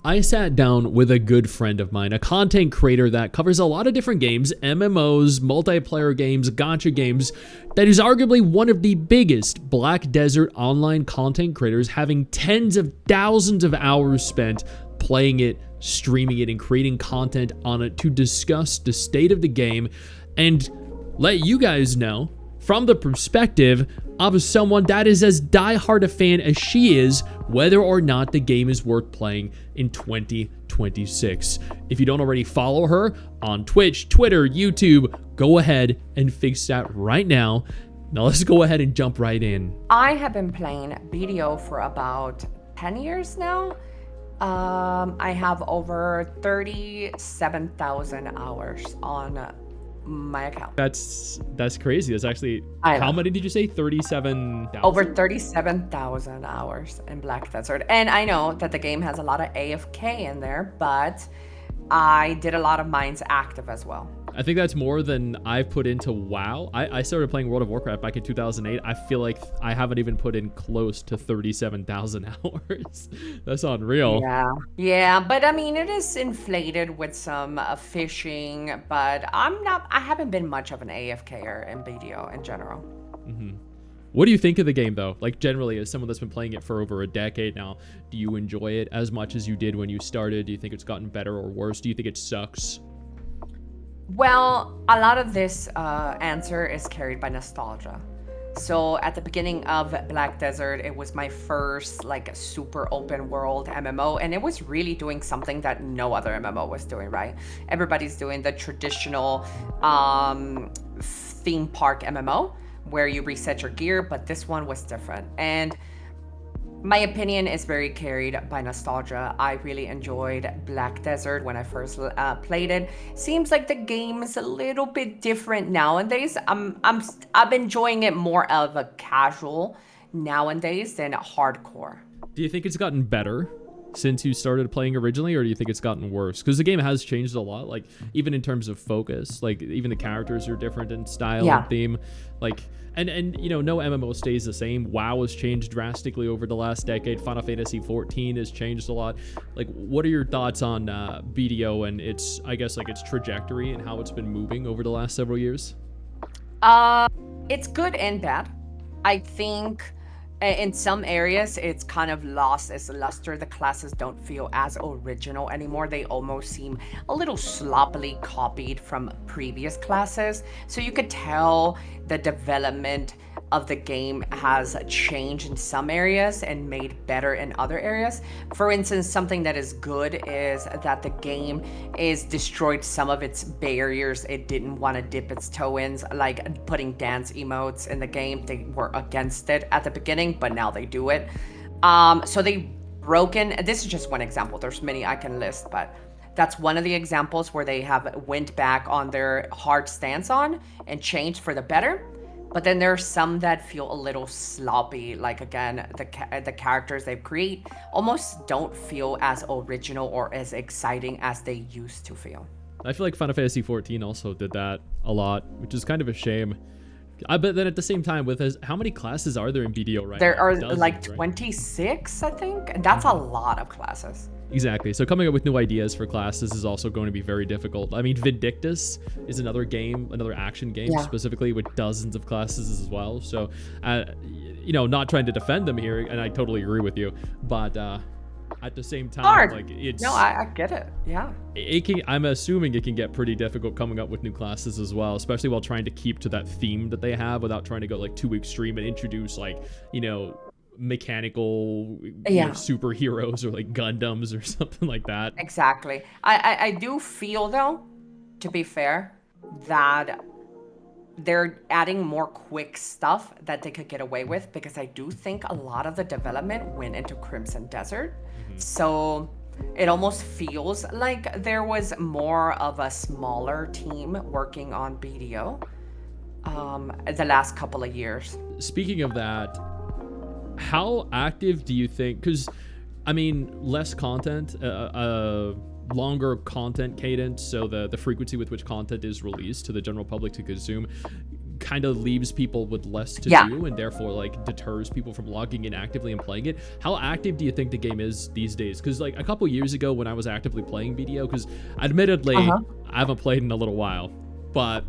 I sat down with a good friend of mine, a content creator that covers a lot of different games, MMOs, multiplayer games, gacha games, that is arguably one of the biggest Black Desert online content creators, having tens of thousands of hours spent playing it, streaming it, and creating content on it to discuss the state of the game and let you guys know from the perspective of someone that is as diehard a fan as she is, whether or not the game is worth playing in 2026. If you don't already follow her on Twitch, Twitter, YouTube, go ahead and fix that right now. Now let's go ahead and jump right in. I have been playing BDO for about 10 years now. I have over 37,000 hours on my account. That's crazy. That's actually, how many did you say? 37,000? Over 37,000 hours in Black Desert. And I know that the game has a lot of AFK in there, but I did a lot of mines active as well. I think that's more than I've put into WoW. I started playing World of Warcraft back in 2008. I feel like I haven't even put in close to 37,000 hours. That's unreal. Yeah, but I mean, it is inflated with some fishing, but I haven't been much of an AFKer in BDO in general. What do you think of the game, though? Like, generally, as someone that's been playing it for over a decade now, do you enjoy it as much as you did when you started? Do you think it's gotten better or worse? Do you think it sucks? Well, a lot of this answer is carried by nostalgia. So at the beginning of Black Desert, it was my first like super open world MMO, and it was really doing something that no other MMO was doing, right? Everybody's doing the traditional theme park MMO where you reset your gear, but this one was different. And my opinion is very carried by nostalgia. I really enjoyed Black Desert when I first played it. Seems like the game is a little bit different nowadays. I'm enjoying it more of a casual nowadays than hardcore. Do you think it's gotten better since you started playing originally, or do you think it's gotten worse? Because the game has changed a lot, like even in terms of focus, like even the characters are different in style and theme, like and you know, no MMO stays the same. WoW has changed drastically over the last decade. Final Fantasy 14 has changed a lot. Like, what are your thoughts on BDO and its, I guess, like its trajectory and how it's been moving over the last several years? It's good and bad. I think in some areas, it's kind of lost its luster. The classes don't feel as original anymore. They almost seem a little sloppily copied from previous classes. So you could tell the development of the game has changed in some areas and made better in other areas. For instance, something that is good is that the game is destroyed some of its barriers it didn't want to dip its toe in, like putting dance emotes in the game. They were against it at the beginning, but now they do it. So they broken, this is just one example, there's many I can list, but that's one of the examples where they have went back on their hard stance on and changed for the better. But then there are some that feel a little sloppy. Like, again, the characters they create almost don't feel as original or as exciting as they used to feel. I feel like Final Fantasy 14 also did that a lot, which is kind of a shame. But then at the same time, how many classes are there in BDO right now? There are like 26, I think. And that's a lot of classes. Exactly. So coming up with new ideas for classes is also going to be very difficult. I mean, Vindictus is another game, another action game specifically with dozens of classes as well. So, you know, not trying to defend them here, and I totally agree with you, but at the same time, like it's I get it. Yeah. I'm assuming it can get pretty difficult coming up with new classes as well, especially while trying to keep to that theme that they have without trying to go like too extreme and introduce like, you know, mechanical superheroes or like Gundams or something like that. Exactly. I do feel, though, to be fair, that they're adding more quick stuff that they could get away with, because I do think a lot of the development went into Crimson Desert. So it almost feels like there was more of a smaller team working on BDO the last couple of years. Speaking of that, how active do you think, because I mean, less content, longer content cadence, so the frequency with which content is released to the general public to consume, kind of leaves people with less to Yeah. do, and therefore like deters people from logging in actively and playing it. How active do you think the game is these days? Because like a couple years ago when I was actively playing BDO, because admittedly Uh-huh. I haven't played in a little while, but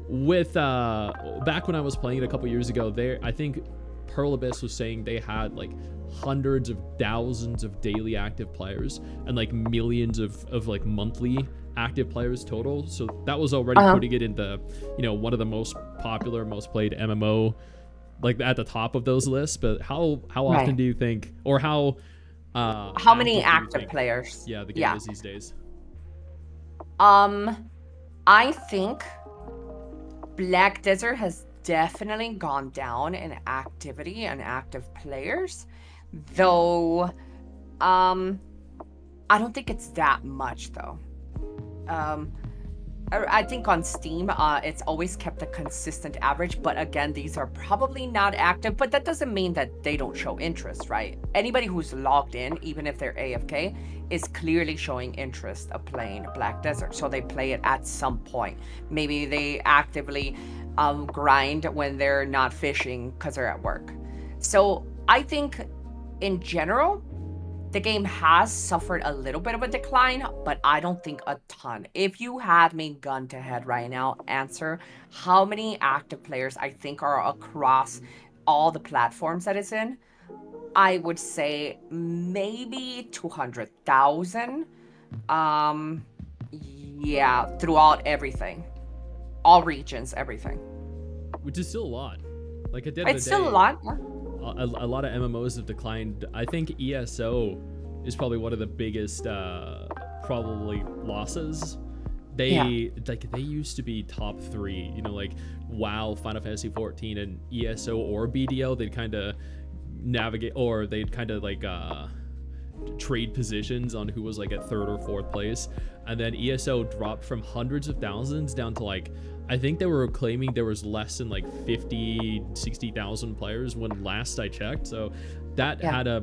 with back when I was playing it a couple years ago, there I think Pearl Abyss was saying they had like hundreds of thousands of daily active players and like millions of like monthly active players total. So that was already putting it in the, you know, one of the most popular, most played MMO, like at the top of those lists. But how often Right. do you think, or How many active do you active think, players? yeah, the game Yeah. is these days? I think Black Desert has definitely gone down in activity and active players, though I don't think it's that much though. Um, I think on Steam, it's always kept a consistent average, but again, these are probably not active, but that doesn't mean that they don't show interest, right? Anybody who's logged in, even if they're AFK, is clearly showing interest of playing Black Desert, so they play it at some point. Maybe they actively grind when they're not fishing because they're at work. So I think in general, the game has suffered a little bit of a decline, but I don't think a ton. If you had me gun to head right now, answer how many active players I think are across all the platforms that it's in, I would say maybe 200,000. Yeah, throughout everything, all regions, everything. Which is still a lot. Like at the end of It's the still a day, lot. a lot of MMOs have declined. I think ESO is probably one of the biggest probably losses. They they used to be top 3, you know, like WoW, Final Fantasy 14, and ESO or BDO. They'd kind of navigate, or they'd kind of like trade positions on who was like at 3rd or 4th place, and then ESO dropped from hundreds of thousands down to like, I think they were claiming there was less than like 50-60,000 players when last I checked. So that had a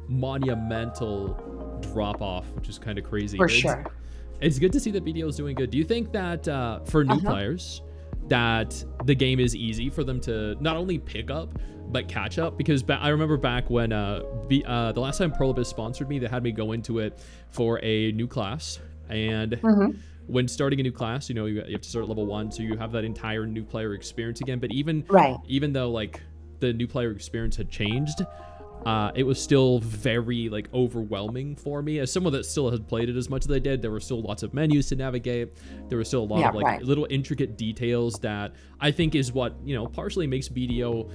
monumental drop off, which is kind of crazy. For sure. It's good to see that BDO is doing good. Do you think that for new players, that the game is easy for them to not only pick up but catch up? Because I remember back when the last time Pearl Abyss sponsored me, they had me go into it for a new class, and when starting a new class, you know, you have to start at level 1, so you have that entire new player experience again. But even though like the new player experience had changed, it was still very like overwhelming for me as someone that still had played it as much as I did. There were still lots of menus to navigate. There were still a lot of like little intricate details that I think is what, you know, partially makes BDO,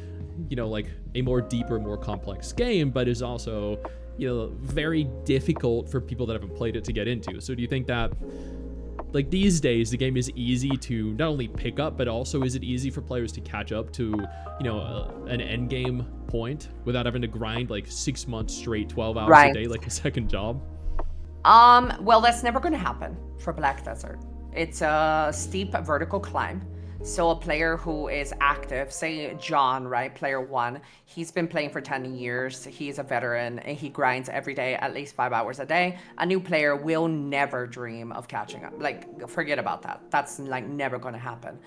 you know, like a more deeper, more complex game, but is also, you know, very difficult for people that haven't played it to get into. So do you think that like these days the game is easy to not only pick up, but also is it easy for players to catch up to, you know, an end game point without having to grind like 6 months straight, 12 hours a day like a second job? Well, that's never going to happen for Black Desert. It's a steep vertical climb. So a player who is active, say John, right, player 1, he's been playing for 10 years, he's a veteran, and he grinds every day at least 5 hours a day. A new player will never dream of catching up. Like, forget about that. That's like never going to happen.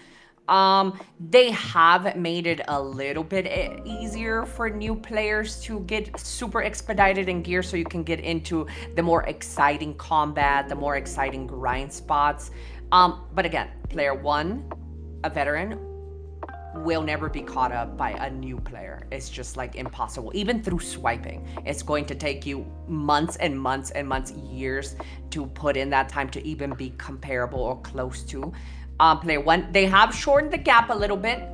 They have made it a little bit easier for new players to get super expedited in gear, so you can get into the more exciting combat, the more exciting grind spots. But again, player 1, a veteran, will never be caught up by a new player. It's just like impossible. Even through swiping, it's going to take you months and months and months, years to put in that time to even be comparable or close to player 1. They have shortened the gap a little bit,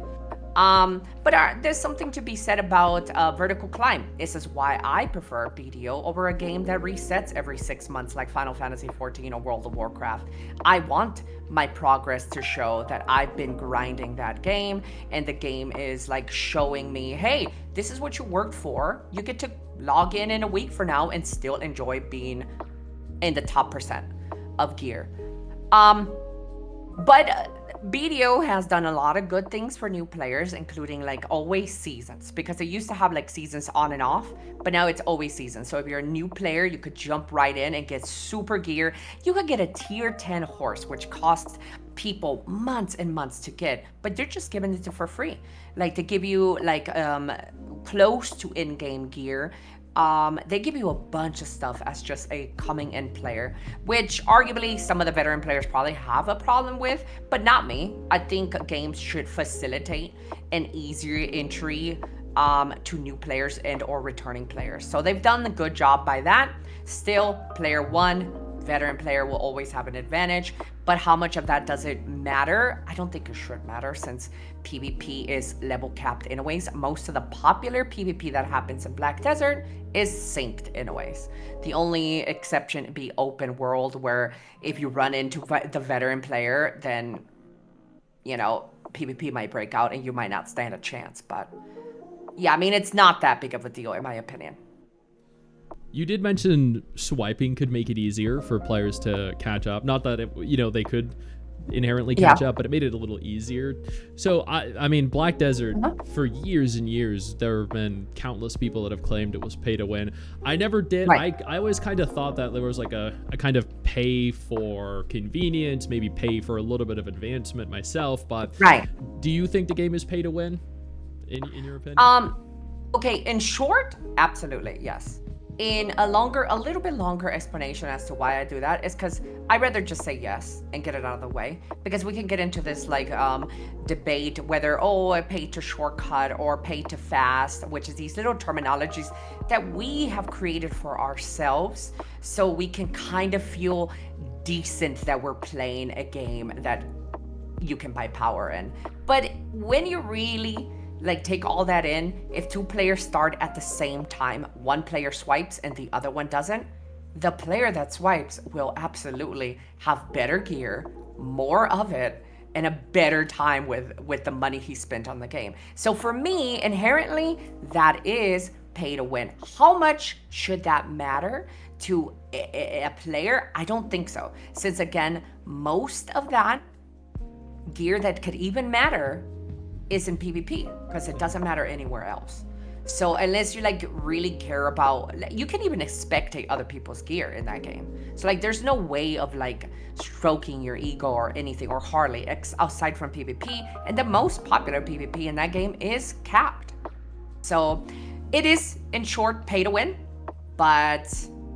but there's something to be said about vertical climb. This is why I prefer BDO over a game that resets every 6 months like Final Fantasy 14 or World of Warcraft. I want my progress to show that I've been grinding that game, and the game is like showing me, hey, this is what you worked for. You get to log in a week for now and still enjoy being in the top percent of gear. But BDO has done a lot of good things for new players, including like always seasons, because they used to have like seasons on and off, but now it's always seasons. So if you're a new player, you could jump right in and get super gear. You could get a tier 10 horse, which costs people months and months to get, but they're just giving it to for free. Like they give you like close to in-game gear. They give you a bunch of stuff as just a coming in player, which arguably some of the veteran players probably have a problem with, but not me. I think games should facilitate an easier entry to new players and or returning players. So they've done a good job by that. Still, player one, veteran player will always have an advantage, but how much of that does it matter? I don't think it should matter since PvP is level capped anyways. Most of the popular PvP that happens in Black Desert is synced anyways. The only exception would be open world, where if you run into the veteran player, then, you know, PvP might break out and you might not stand a chance. But yeah, I mean, it's not that big of a deal in my opinion. You did mention swiping could make it easier for players to catch up. Not that they could inherently catch up, but it made it a little easier. So I mean, Black Desert, for years and years, there have been countless people that have claimed it was pay to win. I never did. I always kind of thought that there was like a kind of pay for convenience, maybe pay for a little bit of advancement myself. But do you think the game is pay to win, in your opinion? Okay, in short, absolutely, yes. In a little bit longer explanation as to why I do that is because I'd rather just say yes and get it out of the way, because we can get into this like debate whether, I pay to shortcut or pay to fast, which is these little terminologies that we have created for ourselves so we can kind of feel decent that we're playing a game that you can buy power in. But when you really like take all that in, if two players start at the same time, one player swipes and the other one doesn't, the player that swipes will absolutely have better gear, more of it, and a better time with the money he spent on the game. So for me, inherently, that is pay to win. How much should that matter to a player? I don't think so. Since again, most of that gear that could even matter is in PvP, because it doesn't matter anywhere else. So unless you like really care about, you can even spectate other people's gear in that game. So like there's no way of like stroking your ego or anything, or hardly, outside from PvP. And the most popular PvP in that game is capped. So it is, in short, pay to win,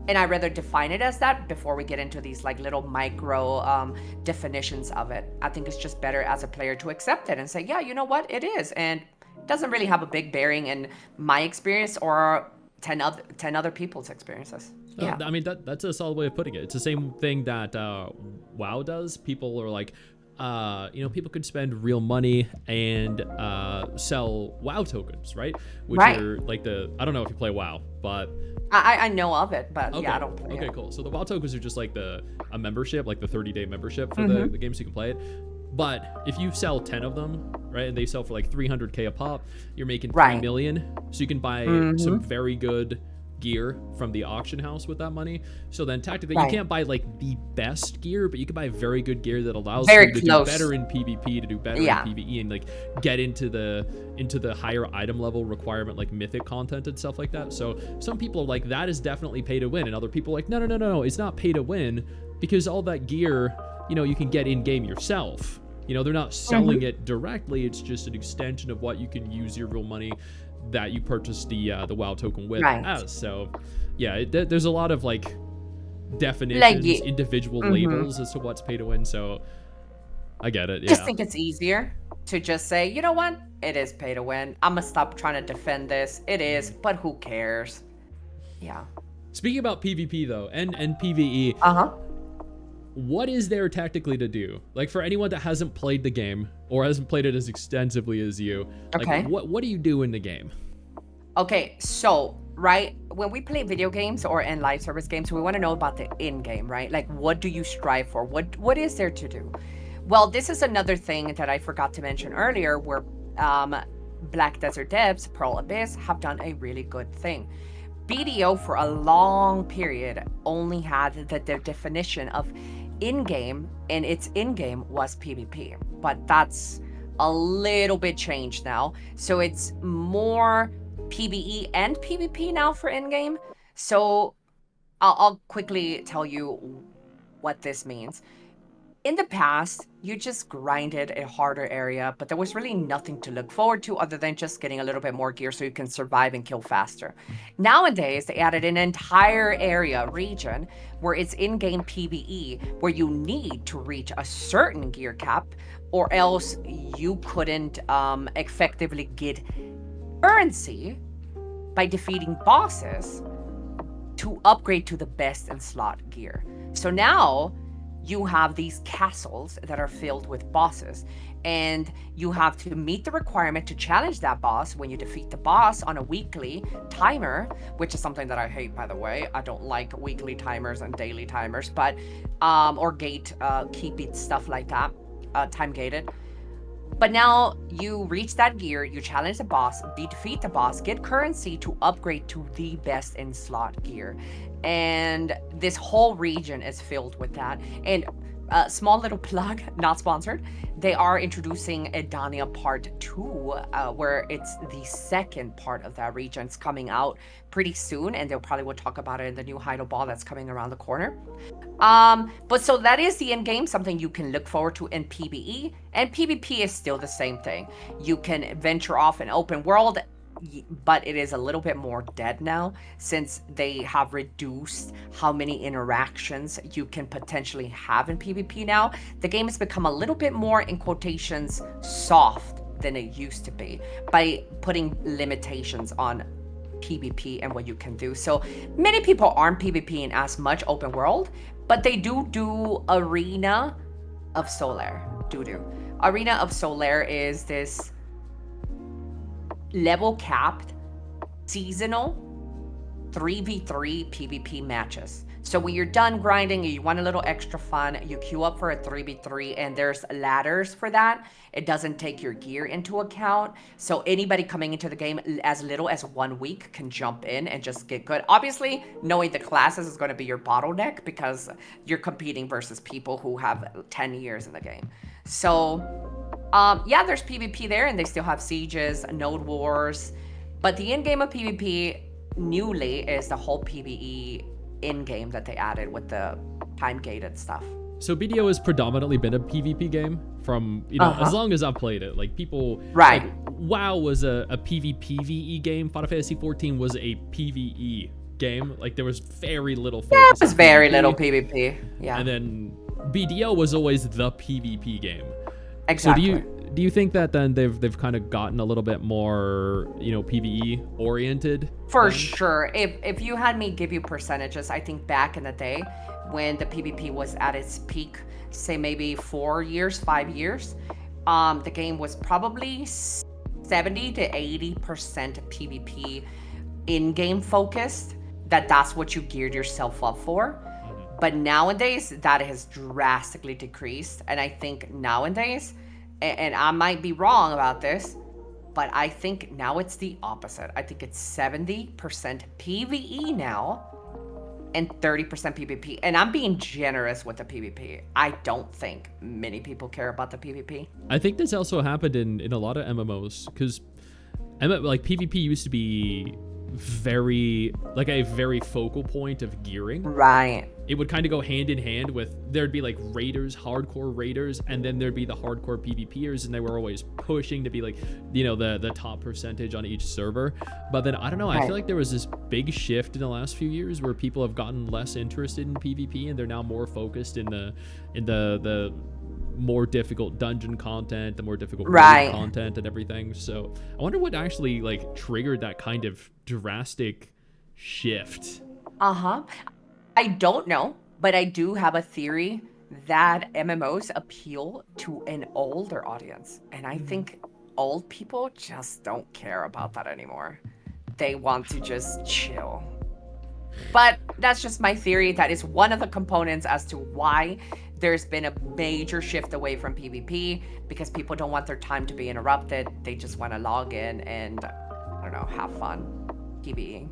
and I'd rather define it as that before we get into these like little micro definitions of it. I think it's just better as a player to accept it and say, yeah, you know what, it is. And it doesn't really have a big bearing in my experience or 10 other people's experiences. Yeah. I mean, that's a solid way of putting it. It's the same thing that WoW does. People are like, people could spend real money and sell WoW tokens, right? Which are like I don't know if you play WoW, but I know of it, but yeah, I don't play it. Okay, cool. So the WoW tokens are just like a membership, like the 30-day membership for the game, so you can play it. But if you sell 10 of them, right, and they sell for like 300K a pop, you're making 3 million. So you can buy some very good gear from the auction house with that money. So then technically you can't buy like the best gear, but you can buy very good gear that allows you to do better in PvP, to do better in PvE, and like get into the higher item level requirement, like mythic content and stuff like that. So some people are like, that is definitely pay to win, and other people are like, no, it's not pay to win, because all that gear, you can get in game yourself. They're not selling it directly. It's just an extension of what you can use your real money that you purchased the WoW token with as. So yeah, there's a lot of like definitions, individual labels as to what's pay to win. So I get it. Yeah. I just think it's easier to just say, you know what, it is pay to win. I'm gonna stop trying to defend this. It is, but who cares? Yeah. Speaking about PvP though, and PvE, what is there tactically to do? Like for anyone that hasn't played the game or hasn't played it as extensively as you, like what do you do in the game? Okay, so when we play video games or in live service games, we want to know about the in-game, right? Like what do you strive for? What is there to do? Well, this is another thing that I forgot to mention earlier, where Black Desert devs, Pearl Abyss, have done a really good thing. BDO for a long period only had the definition of in-game, and its in-game was PvP, but that's a little bit changed now. So it's more PvE and PvP now for in-game. So I'll quickly tell you what this means. In the past, you just grinded a harder area, but there was really nothing to look forward to other than just getting a little bit more gear so you can survive and kill faster. Nowadays, they added an entire area, region, where it's in-game PvE, where you need to reach a certain gear cap, or else you couldn't effectively get currency by defeating bosses to upgrade to the best in slot gear. So now you have these castles that are filled with bosses, and you have to meet the requirement to challenge that boss. When you defeat the boss on a weekly timer, which is something that I hate, by the way. I don't like weekly timers and daily timers, but or gate keeping stuff like that, time gated. But now you reach that gear, you challenge the boss, defeat the boss, get currency to upgrade to the best in slot gear. And this whole region is filled with that. And small little plug, not sponsored, they are introducing Edania Part 2, where it's the second part of that region. It's coming out pretty soon, and they'll probably will talk about it in the new Hydro Ball that's coming around the corner. But so that is the end game, something you can look forward to in PvE, and PvP is still the same thing. You can venture off an open world, but it is a little bit more dead now since they have reduced how many interactions you can potentially have in PvP now. The game has become a little bit more, in quotations, soft than it used to be by putting limitations on PvP and what you can do. So many people aren't PvPing as much open world, but they do Arena of Solar. Arena of Solar is this level capped seasonal 3v3 PvP matches. So when you're done grinding and you want a little extra fun, you queue up for a 3v3, and there's ladders for that. It doesn't take your gear into account. So anybody coming into the game as little as 1 week can jump in and just get good. Obviously, knowing the classes is going to be your bottleneck because you're competing versus people who have 10 years in the game. So yeah, there's PvP there, and they still have sieges, node wars. But the in-game of PvP newly is the whole PvE in-game that they added with the time-gated stuff. So BDO has predominantly been a PvP game from, you know, as long as I've played it. Like, people... Right. Like, WoW was a PvPvE game. Final Fantasy 14 was a PvE game. Like, there was very little focus. Yeah, it was very PvP. Little PvP. Yeah. And then BDO was always the PvP game. Exactly. So do you think that then they've kind of gotten a little bit more, you know, PvE oriented? For sure. If you had me give you percentages, I think back in the day when the PvP was at its peak, say maybe 4 years, 5 years, the game was probably 70 to 80% PvP in-game focused. That's what you geared yourself up for. But nowadays, that has drastically decreased. And I think nowadays, and I might be wrong about this, but I think now it's the opposite. I think it's 70% PvE now and 30% PvP. And I'm being generous with the PvP. I don't think many people care about the PvP. I think this also happened in a lot of MMOs, because like PvP used to be very focal point of gearing. Right. It would kind of go hand in hand with, there'd be like raiders, hardcore raiders, and then there'd be the hardcore PvPers, and they were always pushing to be like, you know, the top percentage on each server. But then I don't know, I feel like there was this big shift in the last few years where people have gotten less interested in PvP, and they're now more focused in the more difficult dungeon content, the more difficult raid content and everything. So I wonder what actually like triggered that kind of drastic shift. I don't know, but I do have a theory that MMOs appeal to an older audience. And I think old people just don't care about that anymore. They want to just chill. But that's just my theory. That is one of the components as to why there's been a major shift away from PvP, because people don't want their time to be interrupted. They just want to log in and, I don't know, have fun PvEing.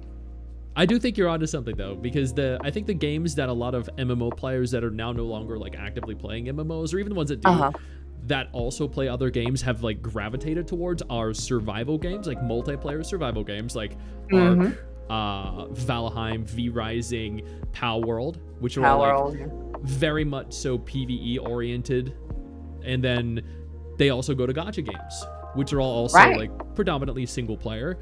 I do think you're onto something though, because I think the games that a lot of MMO players that are now no longer like actively playing MMOs, or even the ones that do, that also play other games, have like gravitated towards are survival games, like multiplayer survival games, like Ark, Valheim, V Rising, Pow World, which are all like very much so PvE oriented, and then they also go to gacha games, which are all also Right. like predominantly single player,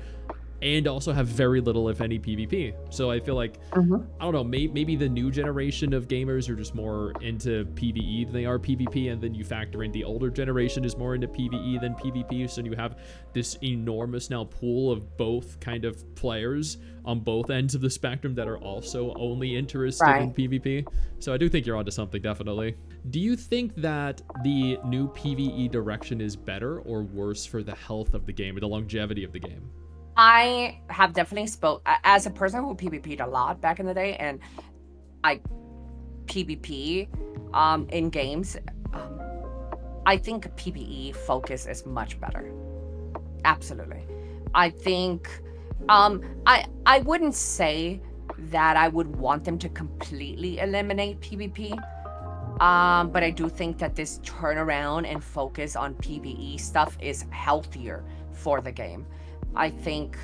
and also have very little, if any, PvP. So I feel like, I don't know, maybe the new generation of gamers are just more into PvE than they are PvP, and then you factor in the older generation is more into PvE than PvP, so you have this enormous now pool of both kind of players on both ends of the spectrum that are also only interested in Right. PvP. So I do think you're onto something, definitely. Do you think that the new PvE direction is better or worse for the health of the game or the longevity of the game? I have definitely as a person who PvP'd a lot back in the day, and I PvP in games. Um, I think PvE focus is much better. Absolutely. I think I wouldn't say that I would want them to completely eliminate PvP. But I do think that this turnaround and focus on PvE stuff is healthier for the game. I think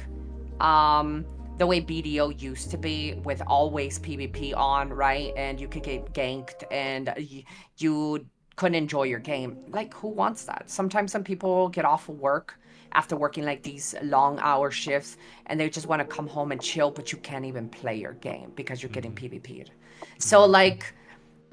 the way BDO used to be with always PvP on, right? And you could get ganked and you couldn't enjoy your game. Like, who wants that? Sometimes some people get off of work after working like these long hour shifts and they just want to come home and chill, but you can't even play your game because you're getting PvP'd. So like,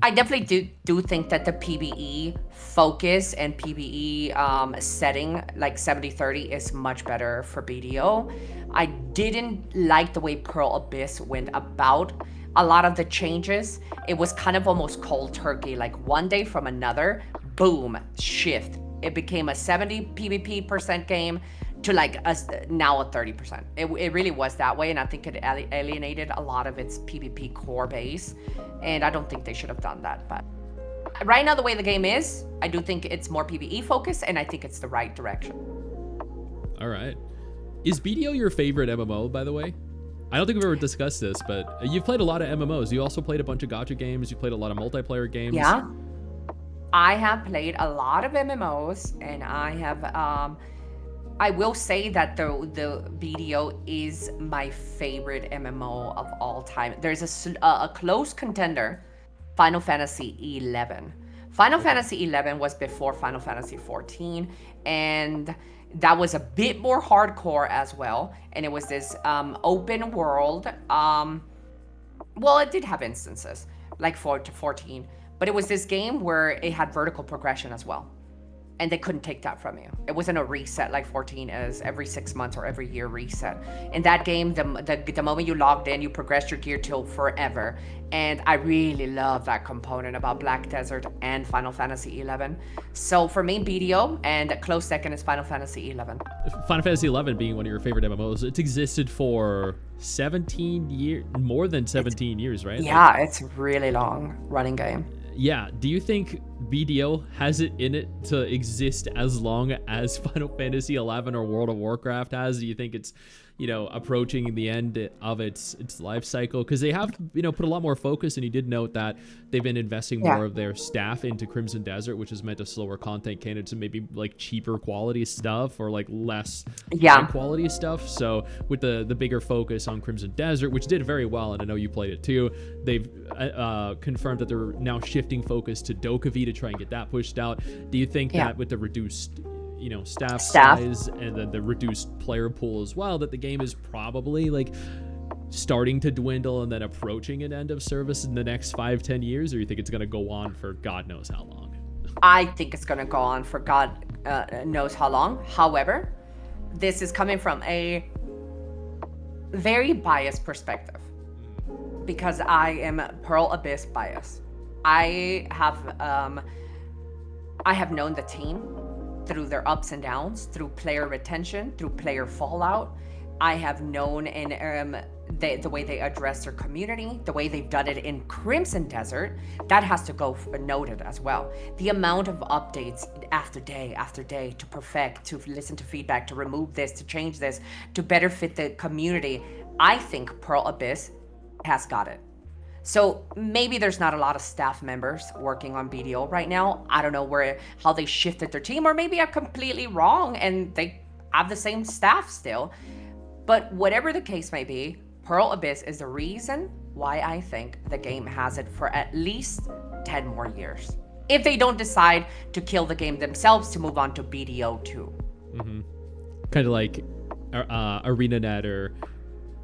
I definitely do think that the PvE focus and PvE setting, like 70-30, is much better for BDO. I didn't like the way Pearl Abyss went about a lot of the changes. It was kind of almost cold turkey, like one day from another, boom, shift. It became a 70 PvP percent game to like now a 30%. It really was that way, and I think it alienated a lot of its PvP core base, and I don't think they should have done that. But right now, the way the game is, I do think it's more PvE focused, and I think it's the right direction. All right. Is BDO your favorite MMO, by the way? I don't think we've ever discussed this, but you've played a lot of MMOs. You also played a bunch of gacha games. You played a lot of multiplayer games. Yeah. I have played a lot of MMOs, and I have I will say that the BDO is my favorite MMO of all time. There's a close contender, Final Fantasy XI. Final Fantasy XI was before Final Fantasy XIV, and that was a bit more hardcore as well. And it was this open world. Well, it did have instances like 4 to 14, but it was this game where it had vertical progression as well. And they couldn't take that from you. It wasn't a reset like 14 is every 6 months or every year reset. In that game, the moment you logged in, you progressed your gear till forever. And I really love that component about Black Desert and Final Fantasy XI. So for me, BDO, and a close second is Final Fantasy XI. Final Fantasy XI being one of your favorite MMOs, it's existed for 17 years, more than 17 years, right? Yeah, it's a really long running game. Yeah. Do you think BDO has it in it to exist as long as Final Fantasy XI or World of Warcraft has? Do you think it's, approaching the end of its life cycle? Because they have, put a lot more focus, and you did note that they've been investing more of their staff into Crimson Desert, which is meant to slower content canons and maybe like cheaper quality stuff or like less high quality stuff. So with the bigger focus on Crimson Desert, which did very well, and I know you played it too, they've confirmed that they're now shifting focus to Dokkaevi to try and get that pushed out. Do you think that with the reduced staff size and then the reduced player pool as well, that the game is probably like starting to dwindle and then approaching an end of service in the next 5-10 years, or you think it's going to go on for God knows how long? I think it's going to go on for God knows how long. However, this is coming from a very biased perspective because I am Pearl Abyss biased. I have known the team through their ups and downs, through player retention, through player fallout. I have known the way they address their community, the way they've done it in Crimson Desert, that has to go noted as well. The amount of updates after day to perfect, to listen to feedback, to remove this, to change this, to better fit the community. I think Pearl Abyss has got it. So maybe there's not a lot of staff members working on BDO right now. I don't know how they shifted their team, or maybe I'm completely wrong and they have the same staff still. But whatever the case may be, Pearl Abyss is the reason why I think the game has it for at least 10 more years. If they don't decide to kill the game themselves to move on to BDO 2. Kind of like ArenaNet or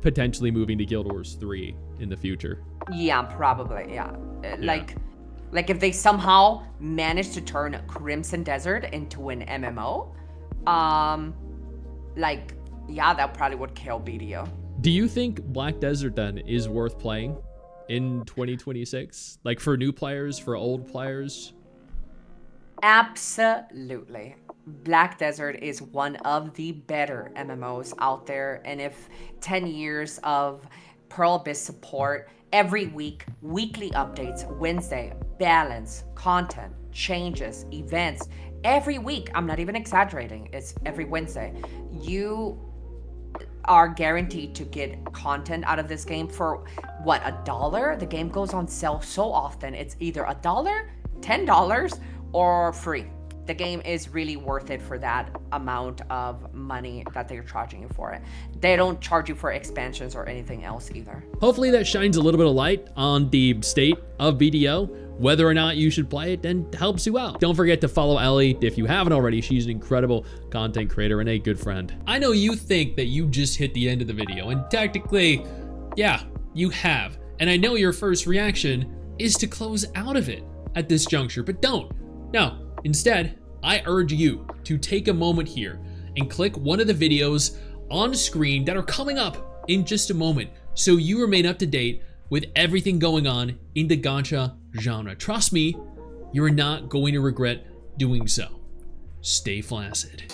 potentially moving to Guild Wars 3 in the future. Yeah, probably, yeah. Like if they somehow manage to turn Crimson Desert into an MMO, that probably would kill BDO. Do you think Black Desert then is worth playing in 2026? Like for new players, for old players? Absolutely. Black Desert is one of the better MMOs out there, and if 10 years of Pearl Abyss support every week, weekly updates, Wednesday, balance, content, changes, events, every week, I'm not even exaggerating, it's every Wednesday, you are guaranteed to get content out of this game for what, $1? The game goes on sale so often, it's either $1, $10, or free. The game is really worth it for that amount of money that they're charging you for it. They don't charge you for expansions or anything else either. Hopefully that shines a little bit of light on the state of BDO, whether or not you should play it, and helps you out. Don't forget to follow Ellie if you haven't already. She's an incredible content creator and a good friend. I know you think that you just hit the end of the video, and technically, yeah, you have. And I know your first reaction is to close out of it at this juncture, but don't. No, instead, I urge you to take a moment here and click one of the videos on screen that are coming up in just a moment so you remain up to date with everything going on in the gacha genre. Trust me, you are not going to regret doing so. Stay flaccid.